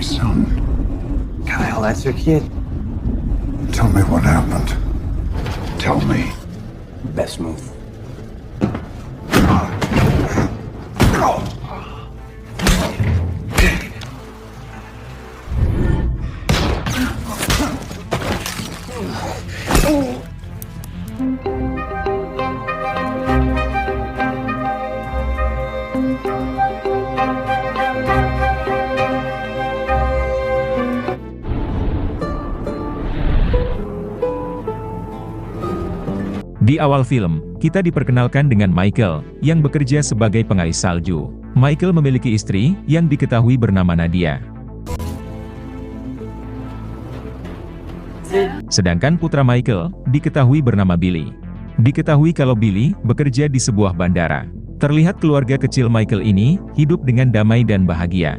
my son. Kyle, that's your kid. Tell me what happened. Tell me. Best move. Di awal film, kita diperkenalkan dengan Michael, yang bekerja sebagai pengais salju. Michael memiliki istri, yang diketahui bernama Nadia. Sedangkan putra Michael, diketahui bernama Billy. Diketahui kalau Billy, bekerja di sebuah bandara. Terlihat keluarga kecil Michael ini, hidup dengan damai dan bahagia.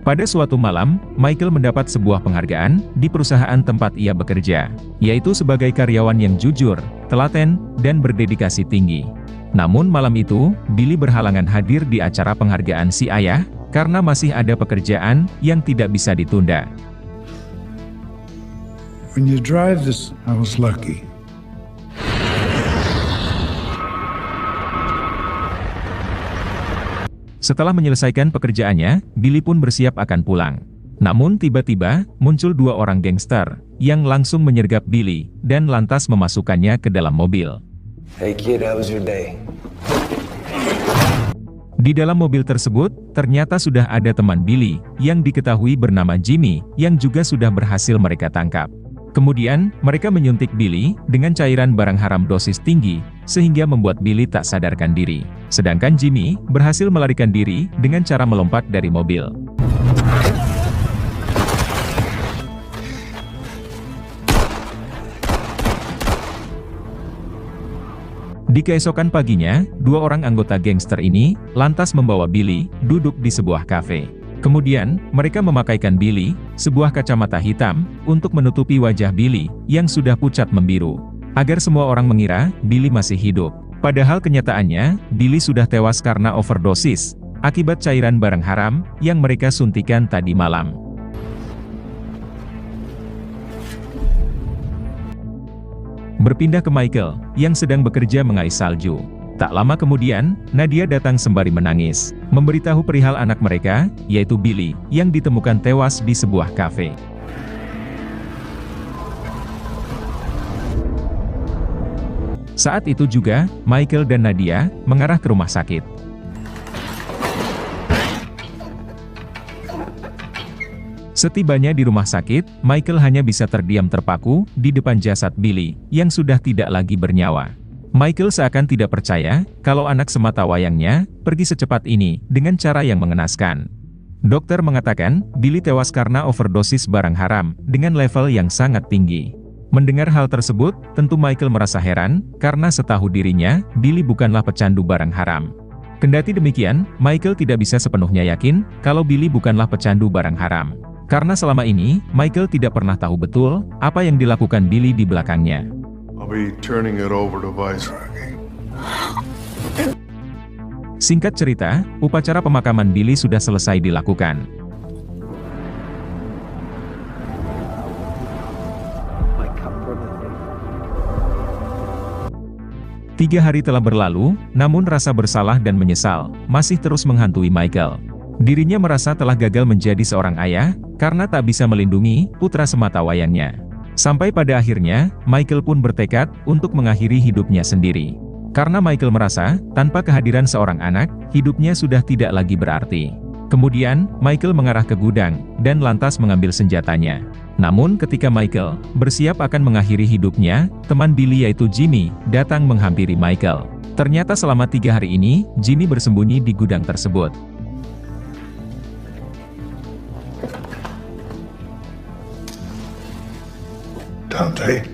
Pada suatu malam, Michael mendapat sebuah penghargaan di perusahaan tempat ia bekerja, yaitu sebagai karyawan yang jujur, telaten, dan berdedikasi tinggi. Namun malam itu, Billy berhalangan hadir di acara penghargaan si ayah, karena masih ada pekerjaan yang tidak bisa ditunda. When you drive this, I was lucky. Setelah menyelesaikan pekerjaannya, Billy pun bersiap akan pulang. Namun tiba-tiba, muncul dua orang gangster, yang langsung menyergap Billy, dan lantas memasukkannya ke dalam mobil. Hey kid, how was your day? Di dalam mobil tersebut, ternyata sudah ada teman Billy, yang diketahui bernama Jimmy, yang juga sudah berhasil mereka tangkap. Kemudian, mereka menyuntik Billy, dengan cairan barang haram dosis tinggi, sehingga membuat Billy tak sadarkan diri. Sedangkan Jimmy, berhasil melarikan diri, dengan cara melompat dari mobil. Di keesokan paginya, dua orang anggota gangster ini, lantas membawa Billy, duduk di sebuah kafe. Kemudian, mereka memakaikan Billy, sebuah kacamata hitam, untuk menutupi wajah Billy, yang sudah pucat membiru. Agar semua orang mengira, Billy masih hidup. Padahal kenyataannya, Billy sudah tewas karena overdosis, akibat cairan barang haram, yang mereka suntikan tadi malam. Berpindah ke Michael, yang sedang bekerja mengais salju. Tak lama kemudian, Nadia datang sembari menangis, memberitahu perihal anak mereka, yaitu Billy, yang ditemukan tewas di sebuah kafe. Saat itu juga, Michael dan Nadia, mengarah ke rumah sakit. Setibanya di rumah sakit, Michael hanya bisa terdiam terpaku, di depan jasad Billy, yang sudah tidak lagi bernyawa. Michael seakan tidak percaya, kalau anak sematawayangnya, pergi secepat ini, dengan cara yang mengenaskan. Dokter mengatakan, Billy tewas karena overdosis barang haram, dengan level yang sangat tinggi. Mendengar hal tersebut, tentu Michael merasa heran, karena setahu dirinya, Billy bukanlah pecandu barang haram. Kendati demikian, Michael tidak bisa sepenuhnya yakin, kalau Billy bukanlah pecandu barang haram. Karena selama ini, Michael tidak pernah tahu betul, apa yang dilakukan Billy di belakangnya. I'll be turning it over to Vice. Singkat cerita, upacara pemakaman Billy sudah selesai dilakukan. Tiga hari telah berlalu, namun rasa bersalah dan menyesal, masih terus menghantui Michael. Dirinya merasa telah gagal menjadi seorang ayah, karena tak bisa melindungi putra sematawayangnya. Sampai pada akhirnya, Michael pun bertekad untuk mengakhiri hidupnya sendiri. Karena Michael merasa, tanpa kehadiran seorang anak, hidupnya sudah tidak lagi berarti. Kemudian, Michael mengarah ke gudang, dan lantas mengambil senjatanya. Namun ketika Michael bersiap akan mengakhiri hidupnya, teman Billy yaitu Jimmy, datang menghampiri Michael. Ternyata selama 3 hari ini, Jimmy bersembunyi di gudang tersebut. Dante.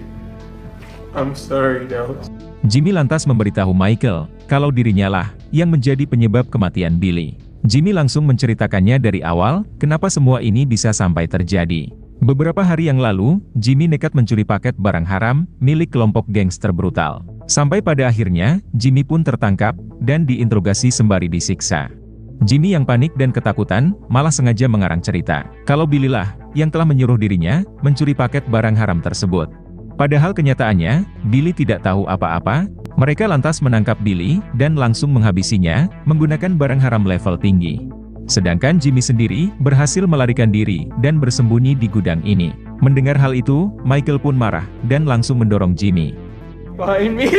I'm sorry, Dallas. Jimmy lantas memberitahu Michael, kalau dirinya lah, yang menjadi penyebab kematian Billy. Jimmy langsung menceritakannya dari awal, kenapa semua ini bisa sampai terjadi. Beberapa hari yang lalu, Jimmy nekat mencuri paket barang haram milik kelompok gangster brutal. Sampai pada akhirnya, Jimmy pun tertangkap dan diinterogasi sembari disiksa. Jimmy yang panik dan ketakutan, malah sengaja mengarang cerita kalau Billy lah yang telah menyuruh dirinya mencuri paket barang haram tersebut. Padahal kenyataannya, Billy tidak tahu apa-apa. Mereka lantas menangkap Billy dan langsung menghabisinya menggunakan barang haram level tinggi. Sedangkan Jimmy sendiri berhasil melarikan diri dan bersembunyi di gudang ini. Mendengar hal itu, Michael pun marah dan langsung mendorong Jimmy. Behind me.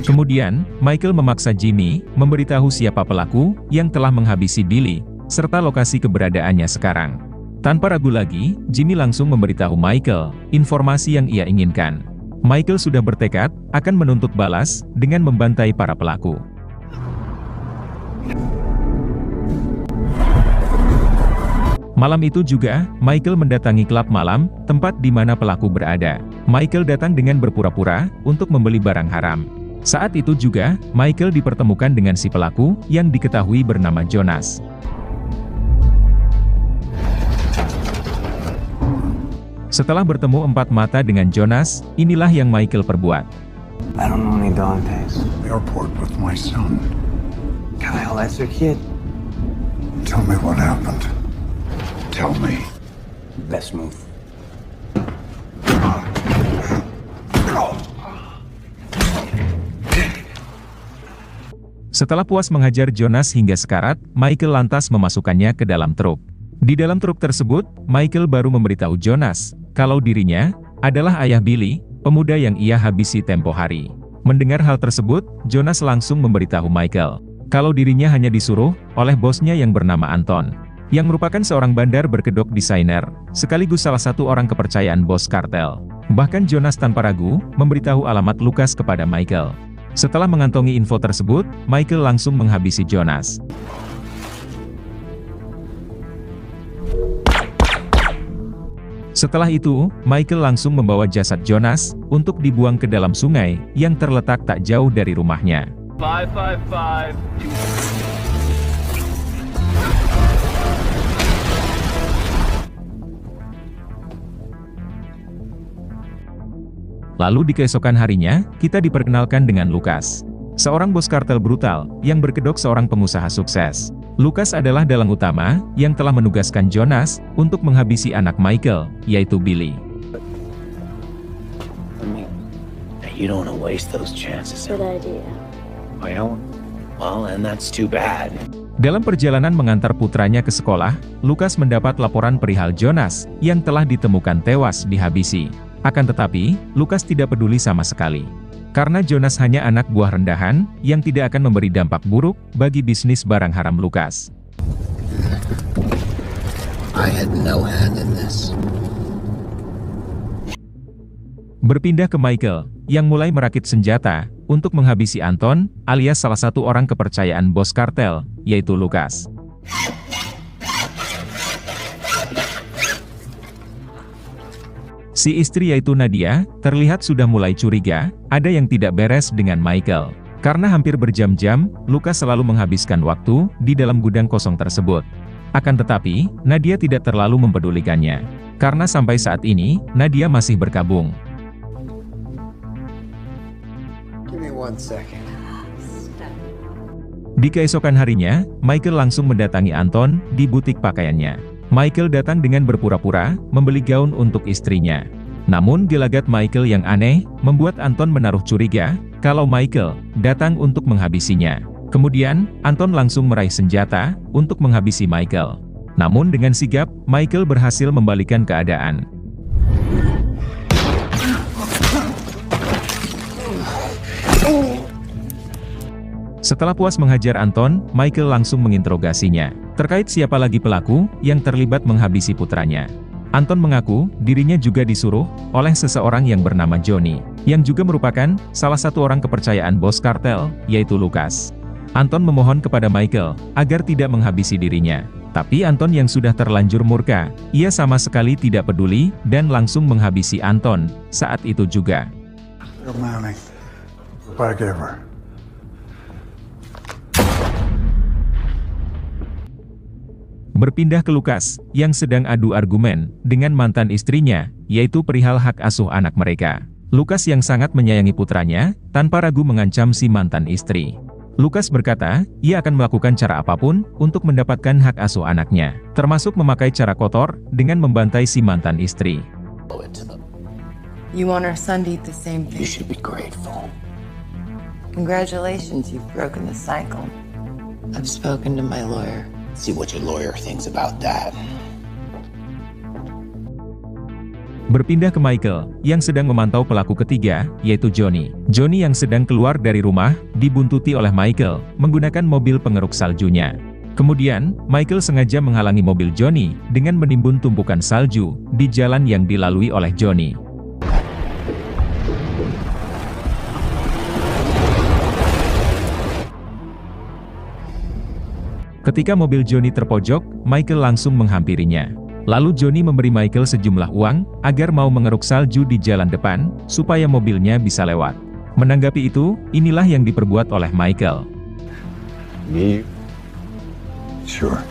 Kemudian, Michael memaksa Jimmy memberitahu siapa pelaku yang telah menghabisi Billy, serta lokasi keberadaannya sekarang. Tanpa ragu lagi, Jimmy langsung memberitahu Michael informasi yang ia inginkan. Michael sudah bertekad akan menuntut balas dengan membantai para pelaku. Malam itu juga, Michael mendatangi klub malam, tempat di mana pelaku berada. Michael datang dengan berpura-pura untuk membeli barang haram. Saat itu juga, Michael dipertemukan dengan si pelaku yang diketahui bernama Jonas. Setelah bertemu empat mata dengan Jonas, inilah yang Michael perbuat. I don't know any Dantes. Airport with my son. Kyle, that's your kid. Tell me what happened. Tell me. Best move. Setelah puas menghajar Jonas hingga sekarat, Michael lantas memasukkannya ke dalam truk. Di dalam truk tersebut, Michael baru memberitahu Jonas kalau dirinya adalah ayah Billy, pemuda yang ia habisi tempo hari. Mendengar hal tersebut, Jonas langsung memberitahu Michael kalau dirinya hanya disuruh oleh bosnya yang bernama Anton, yang merupakan seorang bandar berkedok desainer, sekaligus salah satu orang kepercayaan bos kartel. Bahkan Jonas tanpa ragu memberitahu alamat Lucas kepada Michael. Setelah mengantongi info tersebut, Michael langsung menghabisi Jonas. Setelah itu, Michael langsung membawa jasad Jonas untuk dibuang ke dalam sungai yang terletak tak jauh dari rumahnya. 555. Lalu di keesokan harinya, kita diperkenalkan dengan Lucas, seorang bos kartel brutal yang berkedok seorang pengusaha sukses. Lucas adalah dalang utama yang telah menugaskan Jonas untuk menghabisi anak Michael, yaitu Billy. You don't want to waste those chances. Good idea. Well, and that's too bad. Dalam perjalanan mengantar putranya ke sekolah, Lucas mendapat laporan perihal Jonas yang telah ditemukan tewas dihabisi. Akan tetapi, Lucas tidak peduli sama sekali. Karena Jonas hanya anak buah rendahan, yang tidak akan memberi dampak buruk bagi bisnis barang haram Lucas. I had no hand in this. Berpindah ke Michael, yang mulai merakit senjata untuk menghabisi Anton, alias salah satu orang kepercayaan bos kartel, yaitu Lucas. Si istri yaitu Nadia, terlihat sudah mulai curiga, ada yang tidak beres dengan Michael. Karena hampir berjam-jam, Lucas selalu menghabiskan waktu di dalam gudang kosong tersebut. Akan tetapi, Nadia tidak terlalu mempedulikannya. Karena sampai saat ini, Nadia masih berkabung. Give me 1 second. Di keesokan harinya, Michael langsung mendatangi Anton di butik pakaiannya. Michael datang dengan berpura-pura membeli gaun untuk istrinya. Namun gelagat Michael yang aneh membuat Anton menaruh curiga kalau Michael datang untuk menghabisinya. Kemudian, Anton langsung meraih senjata untuk menghabisi Michael. Namun dengan sigap, Michael berhasil membalikan keadaan. Setelah puas menghajar Anton, Michael langsung menginterogasinya terkait siapa lagi pelaku yang terlibat menghabisi putranya. Anton mengaku dirinya juga disuruh oleh seseorang yang bernama Johnny, yang juga merupakan salah satu orang kepercayaan bos kartel, yaitu Lucas. Anton memohon kepada Michael agar tidak menghabisi dirinya. Tapi Anton yang sudah terlanjur murka, ia sama sekali tidak peduli dan langsung menghabisi Anton saat itu juga. Manning. What I gave her. Berpindah ke Lucas, yang sedang adu argumen dengan mantan istrinya, yaitu perihal hak asuh anak mereka. Lucas yang sangat menyayangi putranya, tanpa ragu mengancam si mantan istri. Lucas berkata, ia akan melakukan cara apapun untuk mendapatkan hak asuh anaknya, termasuk memakai cara kotor dengan membantai si mantan istri. You want our son to eat the same You thing. should be grateful. Congratulations, you've broken the cycle. I've spoken to my lawyer. See what your lawyer thinks about that. Berpindah ke Michael, yang sedang memantau pelaku ketiga, yaitu Johnny. Johnny yang sedang keluar dari rumah, dibuntuti oleh Michael, menggunakan mobil pengeruk saljunya. Kemudian, Michael sengaja menghalangi mobil Johnny, dengan menimbun tumpukan salju, di jalan yang dilalui oleh Johnny. Ketika mobil Johnny terpojok, Michael langsung menghampirinya. Lalu Johnny memberi Michael sejumlah uang, agar mau mengeruk salju di jalan depan, supaya mobilnya bisa lewat. Menanggapi itu, inilah yang diperbuat oleh Michael. Me? Sure.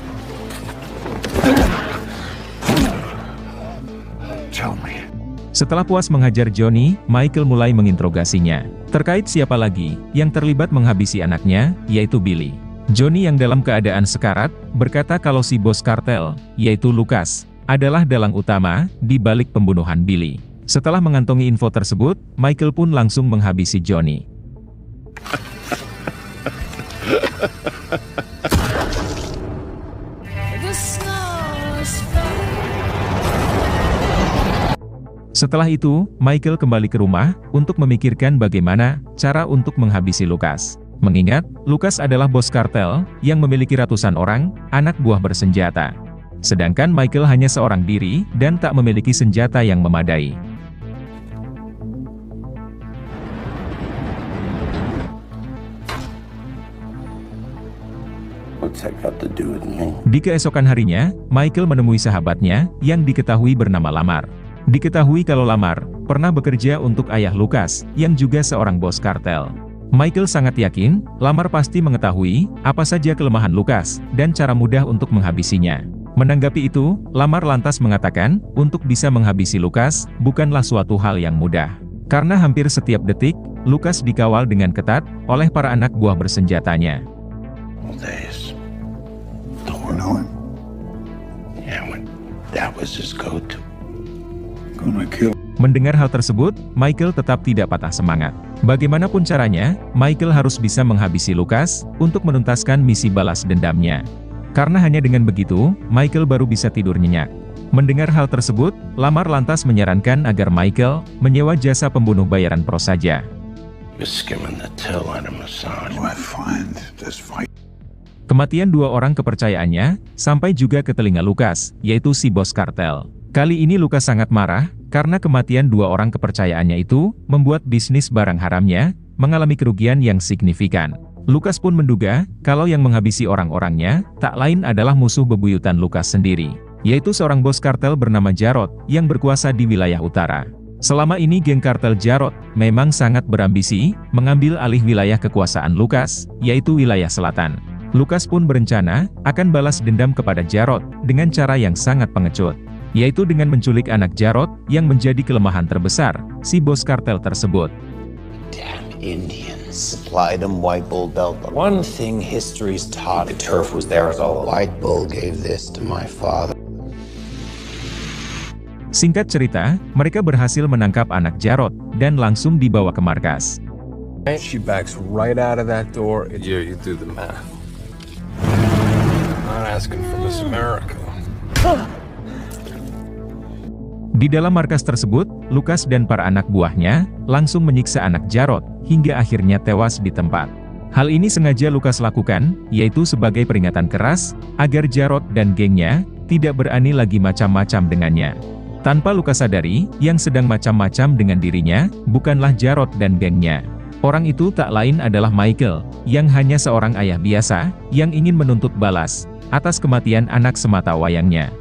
Tell me. Setelah puas menghajar Johnny, Michael mulai menginterogasinya. Terkait siapa lagi, yang terlibat menghabisi anaknya, yaitu Billy. Johnny yang dalam keadaan sekarat, berkata kalau si bos kartel, yaitu Lucas, adalah dalang utama, di balik pembunuhan Billy. Setelah mengantongi info tersebut, Michael pun langsung menghabisi Johnny. Setelah itu, Michael kembali ke rumah, untuk memikirkan bagaimana cara untuk menghabisi Lucas. Mengingat, Lucas adalah bos kartel, yang memiliki ratusan orang, anak buah bersenjata. Sedangkan Michael hanya seorang diri, dan tak memiliki senjata yang memadai. What's that got to do with me? Di keesokan harinya, Michael menemui sahabatnya, yang diketahui bernama Lamar. Diketahui kalau Lamar, pernah bekerja untuk ayah Lucas, yang juga seorang bos kartel. Michael sangat yakin, Lamar pasti mengetahui, apa saja kelemahan Lucas, dan cara mudah untuk menghabisinya. Menanggapi itu, Lamar lantas mengatakan, untuk bisa menghabisi Lucas, bukanlah suatu hal yang mudah. Karena hampir setiap detik, Lucas dikawal dengan ketat, oleh para anak buah bersenjatanya. All days. Don't we know him? Yeah, when that was his go-to. Gonna kill. Mendengar hal tersebut, Michael tetap tidak patah semangat. Bagaimanapun caranya, Michael harus bisa menghabisi Lucas, untuk menuntaskan misi balas dendamnya. Karena hanya dengan begitu, Michael baru bisa tidur nyenyak. Mendengar hal tersebut, Lamar lantas menyarankan agar Michael, menyewa jasa pembunuh bayaran pro saja. You're skimming the till on a massage. Do I find this fight? Kematian dua orang kepercayaannya, sampai juga ke telinga Lucas, yaitu si bos kartel. Kali ini Lucas sangat marah, karena kematian dua orang kepercayaannya itu, membuat bisnis barang haramnya, mengalami kerugian yang signifikan. Lucas pun menduga, kalau yang menghabisi orang-orangnya, tak lain adalah musuh bebuyutan Lucas sendiri, yaitu seorang bos kartel bernama Jarod, yang berkuasa di wilayah utara. Selama ini geng kartel Jarod, memang sangat berambisi, mengambil alih wilayah kekuasaan Lucas, yaitu wilayah selatan. Lucas pun berencana, akan balas dendam kepada Jarod, dengan cara yang sangat pengecut, yaitu dengan menculik anak Jarod, yang menjadi kelemahan terbesar, si bos kartel tersebut. Damn Indians supplied them White Bull belt. One thing history's taught, the turf was theirs all. White Bull gave this to my father. Singkat cerita, mereka berhasil menangkap anak Jarod, dan langsung dibawa ke markas. She backs right out of that door. Yeah, you do the math. Not asking for Miss America. Di dalam markas tersebut, Lucas dan para anak buahnya, langsung menyiksa anak Jarod, hingga akhirnya tewas di tempat. Hal ini sengaja Lucas lakukan, yaitu sebagai peringatan keras, agar Jarod dan gengnya, tidak berani lagi macam-macam dengannya. Tanpa Lucas sadari, yang sedang macam-macam dengan dirinya, bukanlah Jarod dan gengnya. Orang itu tak lain adalah Michael, yang hanya seorang ayah biasa, yang ingin menuntut balas, atas kematian anak semata wayangnya.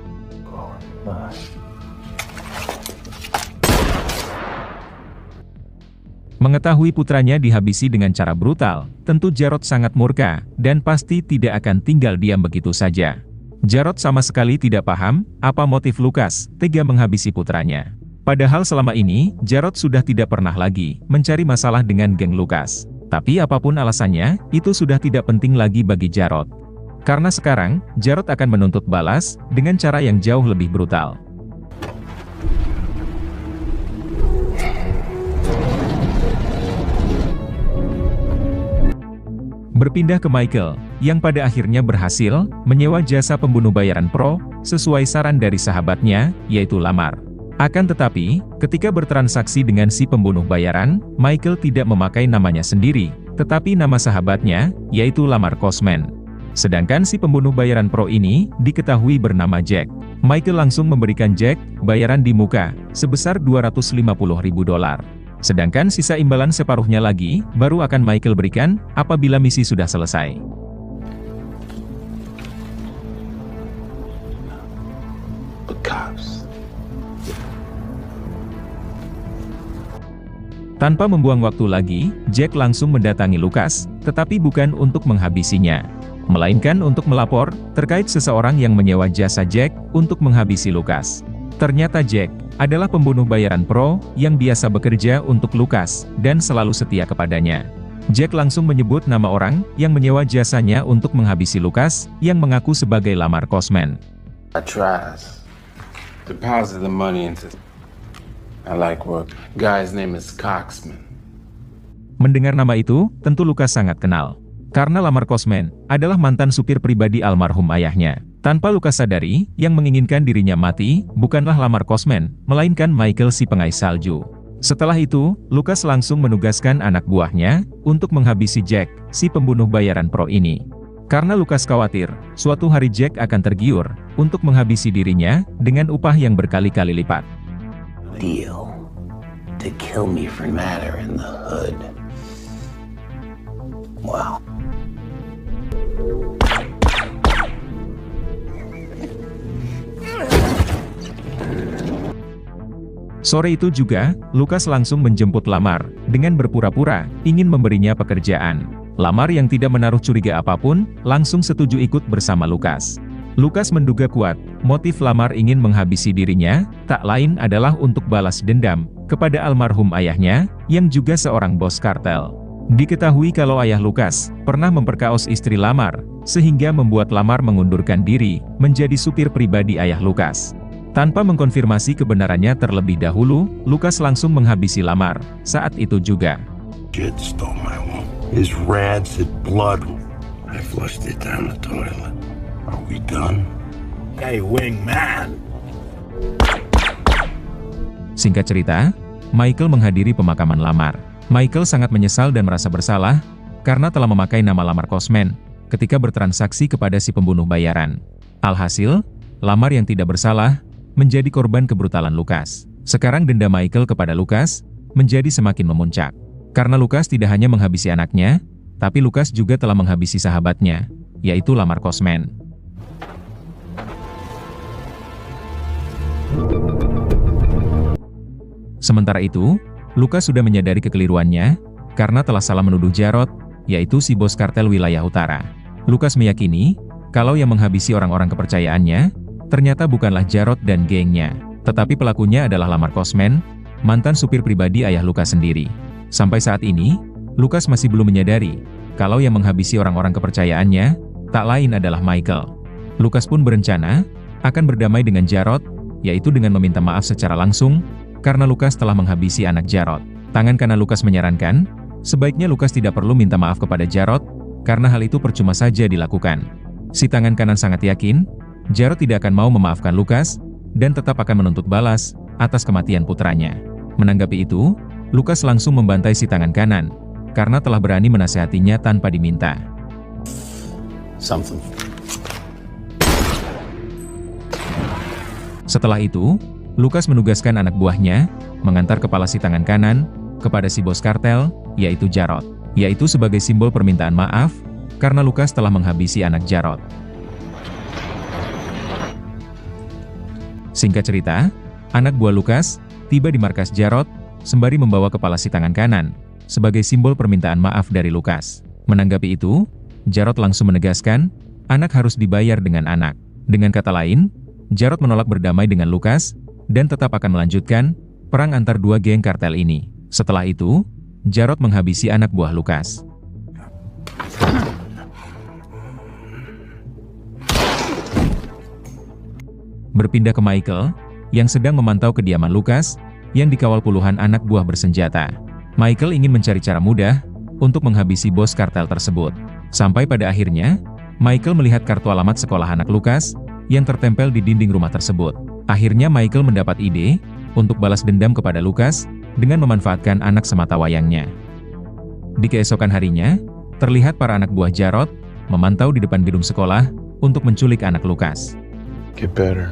Mengetahui putranya dihabisi dengan cara brutal, tentu Jarod sangat murka, dan pasti tidak akan tinggal diam begitu saja. Jarod sama sekali tidak paham apa motif Lucas tega menghabisi putranya. Padahal selama ini, Jarod sudah tidak pernah lagi mencari masalah dengan geng Lucas. Tapi apapun alasannya, itu sudah tidak penting lagi bagi Jarod. Karena sekarang, Jarod akan menuntut balas dengan cara yang jauh lebih brutal. Berpindah ke Michael, yang pada akhirnya berhasil menyewa jasa pembunuh bayaran pro, sesuai saran dari sahabatnya, yaitu Lamar. Akan tetapi, ketika bertransaksi dengan si pembunuh bayaran, Michael tidak memakai namanya sendiri, tetapi nama sahabatnya, yaitu Lamar Cosman. Sedangkan si pembunuh bayaran pro ini, diketahui bernama Jack. Michael langsung memberikan Jack bayaran di muka, sebesar $250.000. Sedangkan sisa imbalan separuhnya lagi, baru akan Michael berikan, apabila misi sudah selesai. Tanpa membuang waktu lagi, Jack langsung mendatangi Lucas, tetapi bukan untuk menghabisinya, melainkan untuk melapor, terkait seseorang yang menyewa jasa Jack, untuk menghabisi Lucas. Ternyata Jack adalah pembunuh bayaran pro, yang biasa bekerja untuk Lucas, dan selalu setia kepadanya. Jack langsung menyebut nama orang, yang menyewa jasanya untuk menghabisi Lucas, yang mengaku sebagai Lamar Cosman. I tried. Deposit the money into... I like work. Guy's name is Coxman. Mendengar nama itu, tentu Lucas sangat kenal. Karena Lamar Cosman adalah mantan supir pribadi almarhum ayahnya. Tanpa Lucas sadari, yang menginginkan dirinya mati, bukanlah Lamar Cosman, melainkan Michael si pengais salju. Setelah itu, Lucas langsung menugaskan anak buahnya, untuk menghabisi Jack, si pembunuh bayaran pro ini. Karena Lucas khawatir, suatu hari Jack akan tergiur, untuk menghabisi dirinya, dengan upah yang berkali-kali lipat. Deal to kill me for matter in the hood. Wow. Sore itu juga, Lucas langsung menjemput Lamar, dengan berpura-pura, ingin memberinya pekerjaan. Lamar yang tidak menaruh curiga apapun, langsung setuju ikut bersama Lucas. Lucas menduga kuat, motif Lamar ingin menghabisi dirinya, tak lain adalah untuk balas dendam, kepada almarhum ayahnya, yang juga seorang bos kartel. Diketahui kalau ayah Lucas, pernah memperkaos istri Lamar, sehingga membuat Lamar mengundurkan diri, menjadi supir pribadi ayah Lucas. Tanpa mengkonfirmasi kebenarannya terlebih dahulu, Lucas langsung menghabisi Lamar, saat itu juga. Shit stole my womb. His rancid blood. I flushed it down the toilet. Are we done? Hey, wingman! Singkat cerita, Michael menghadiri pemakaman Lamar. Michael sangat menyesal dan merasa bersalah, karena telah memakai nama Lamar Cosman, ketika bertransaksi kepada si pembunuh bayaran. Alhasil, Lamar yang tidak bersalah, menjadi korban kebrutalan Lucas. Sekarang denda Michael kepada Lucas, menjadi semakin memuncak. Karena Lucas tidak hanya menghabisi anaknya, tapi Lucas juga telah menghabisi sahabatnya, yaitu Lamar Cosman. Sementara itu, Lucas sudah menyadari kekeliruannya, karena telah salah menuduh Jarod, yaitu si bos kartel wilayah utara. Lucas meyakini, kalau yang menghabisi orang-orang kepercayaannya, ternyata bukanlah Jarod dan gengnya, tetapi pelakunya adalah Lamar Cosman, mantan supir pribadi ayah Lucas sendiri. Sampai saat ini, Lucas masih belum menyadari, kalau yang menghabisi orang-orang kepercayaannya, tak lain adalah Michael. Lucas pun berencana, akan berdamai dengan Jarod, yaitu dengan meminta maaf secara langsung, karena Lucas telah menghabisi anak Jarod. Tangan kanan Lucas menyarankan, sebaiknya Lucas tidak perlu minta maaf kepada Jarod, karena hal itu percuma saja dilakukan. Si tangan kanan sangat yakin, Jarod tidak akan mau memaafkan Lucas, dan tetap akan menuntut balas, atas kematian putranya. Menanggapi itu, Lucas langsung membantai si tangan kanan, karena telah berani menasehatinya tanpa diminta. Setelah itu, Lucas menugaskan anak buahnya, mengantar kepala si tangan kanan, kepada si bos kartel, yaitu Jarod. Yaitu sebagai simbol permintaan maaf, karena Lucas telah menghabisi anak Jarod. Singkat cerita, anak buah Lucas tiba di markas Jarod, sembari membawa kepala si tangan kanan, sebagai simbol permintaan maaf dari Lucas. Menanggapi itu, Jarod langsung menegaskan, anak harus dibayar dengan anak. Dengan kata lain, Jarod menolak berdamai dengan Lucas, dan tetap akan melanjutkan perang antar dua geng kartel ini. Setelah itu, Jarod menghabisi anak buah Lucas. Berpindah ke Michael, yang sedang memantau kediaman Lucas, yang dikawal puluhan anak buah bersenjata. Michael ingin mencari cara mudah untuk menghabisi bos kartel tersebut. Sampai pada akhirnya, Michael melihat kartu alamat sekolah anak Lucas yang tertempel di dinding rumah tersebut. Akhirnya Michael mendapat ide untuk balas dendam kepada Lucas dengan memanfaatkan anak sematawayangnya. Di keesokan harinya, terlihat para anak buah Jarod memantau di depan gedung sekolah untuk menculik anak Lucas. Get better.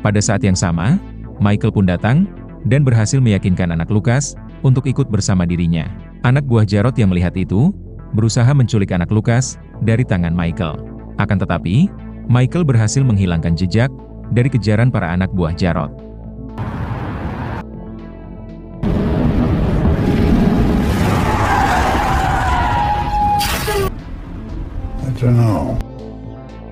Pada saat yang sama, Michael pun datang dan berhasil meyakinkan anak Lucas untuk ikut bersama dirinya. Anak buah Jarod yang melihat itu berusaha menculik anak Lucas dari tangan Michael. Akan tetapi, Michael berhasil menghilangkan jejak dari kejaran para anak buah Jarod.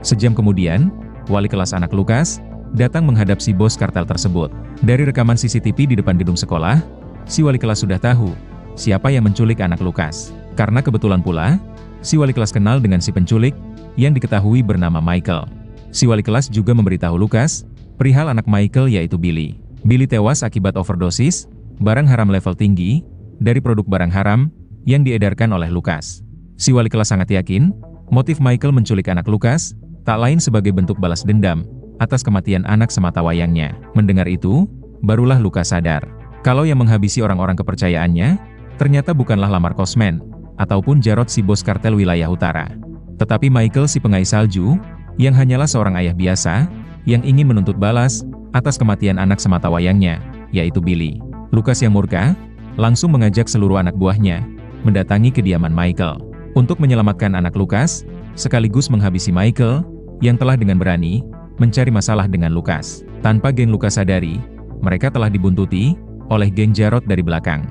Sejam kemudian, wali kelas anak Lucas datang menghadap si bos kartel tersebut. Dari rekaman CCTV di depan gedung sekolah, si wali kelas sudah tahu siapa yang menculik anak Lucas. Karena kebetulan pula, si wali kelas kenal dengan si penculik yang diketahui bernama Michael. Si wali kelas juga memberitahu Lucas perihal anak Michael yaitu Billy. Billy tewas akibat overdosis barang haram level tinggi dari produk barang haram yang diedarkan oleh Lucas. Si wali kelas sangat yakin motif Michael menculik anak Lucas tak lain sebagai bentuk balas dendam atas kematian anak sematawayangnya. Mendengar itu, barulah Lucas sadar kalau yang menghabisi orang-orang kepercayaannya ternyata bukanlah Lamar Cosman ataupun Jarod si bos kartel wilayah utara, tetapi Michael si pengais salju yang hanyalah seorang ayah biasa yang ingin menuntut balas atas kematian anak sematawayangnya, yaitu Billy. Lucas yang murka langsung mengajak seluruh anak buahnya mendatangi kediaman Michael untuk menyelamatkan anak Lucas sekaligus menghabisi Michael yang telah dengan berani mencari masalah dengan Lucas. Tanpa geng Lucas sadari, mereka telah dibuntuti oleh geng Jarod dari belakang.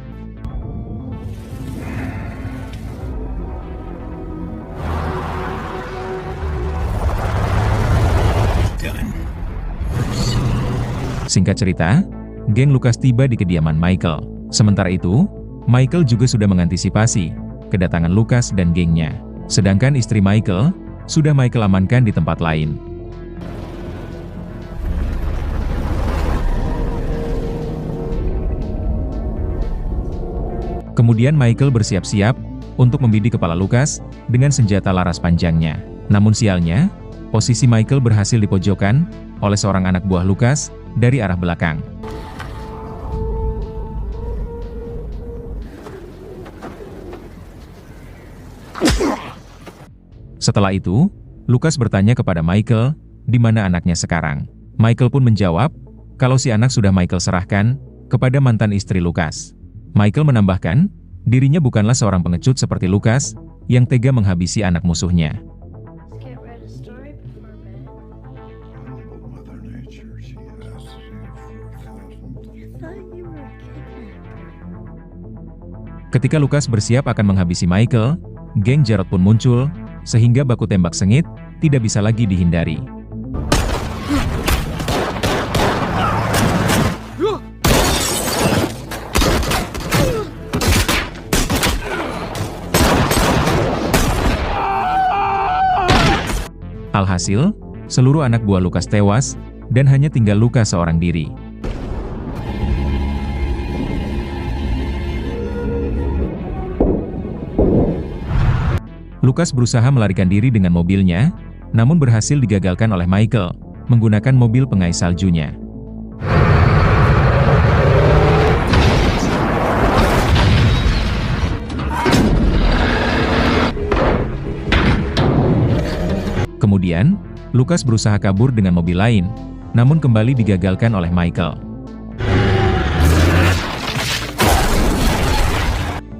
Singkat cerita, geng Lucas tiba di kediaman Michael. Sementara itu, Michael juga sudah mengantisipasi kedatangan Lucas dan gengnya. Sedangkan istri Michael sudah Michael amankan di tempat lain. Kemudian Michael bersiap-siap untuk membidik kepala Lucas dengan senjata laras panjangnya. Namun sialnya, posisi Michael berhasil dipojokkan oleh seorang anak buah Lucas dari arah belakang. Setelah itu, Lucas bertanya kepada Michael, di mana anaknya sekarang. Michael pun menjawab, kalau si anak sudah Michael serahkan kepada mantan istri Lucas. Michael menambahkan, dirinya bukanlah seorang pengecut seperti Lucas, yang tega menghabisi anak musuhnya. Ketika Lucas bersiap akan menghabisi Michael, geng Jarod pun muncul, sehingga baku tembak sengit tidak bisa lagi dihindari. Alhasil, seluruh anak buah Lucas tewas, dan hanya tinggal Lucas seorang diri. Lucas berusaha melarikan diri dengan mobilnya, namun berhasil digagalkan oleh Michael, menggunakan mobil pengais saljunya. Kemudian, Lucas berusaha kabur dengan mobil lain, namun kembali digagalkan oleh Michael.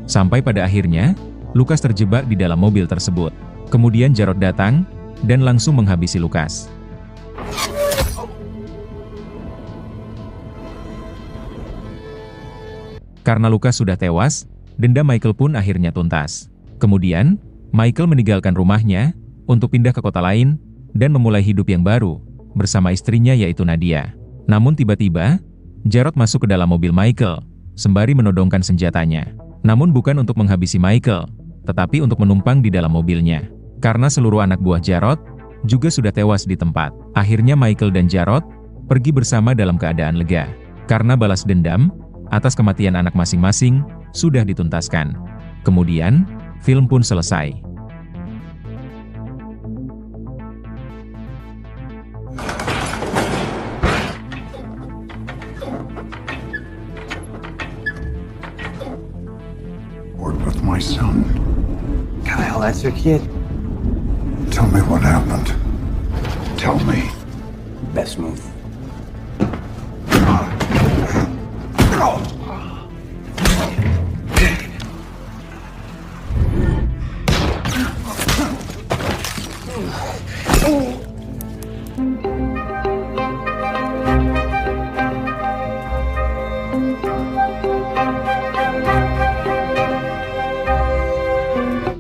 Sampai pada akhirnya, Lucas terjebak di dalam mobil tersebut. Kemudian Jarod datang, dan langsung menghabisi Lucas. Karena Lucas sudah tewas, dendam Michael pun akhirnya tuntas. Kemudian, Michael meninggalkan rumahnya untuk pindah ke kota lain dan memulai hidup yang baru bersama istrinya yaitu Nadia. Namun tiba-tiba, Jarod masuk ke dalam mobil Michael sembari menodongkan senjatanya. Namun bukan untuk menghabisi Michael, tetapi untuk menumpang di dalam mobilnya. Karena seluruh anak buah Jarod juga sudah tewas di tempat. Akhirnya Michael dan Jarod pergi bersama dalam keadaan lega. Karena balas dendam atas kematian anak masing-masing sudah dituntaskan. Kemudian, film pun selesai. Word with my son. Kyle, that's your kid. Tell me what happened. Tell me. Best move. Oh!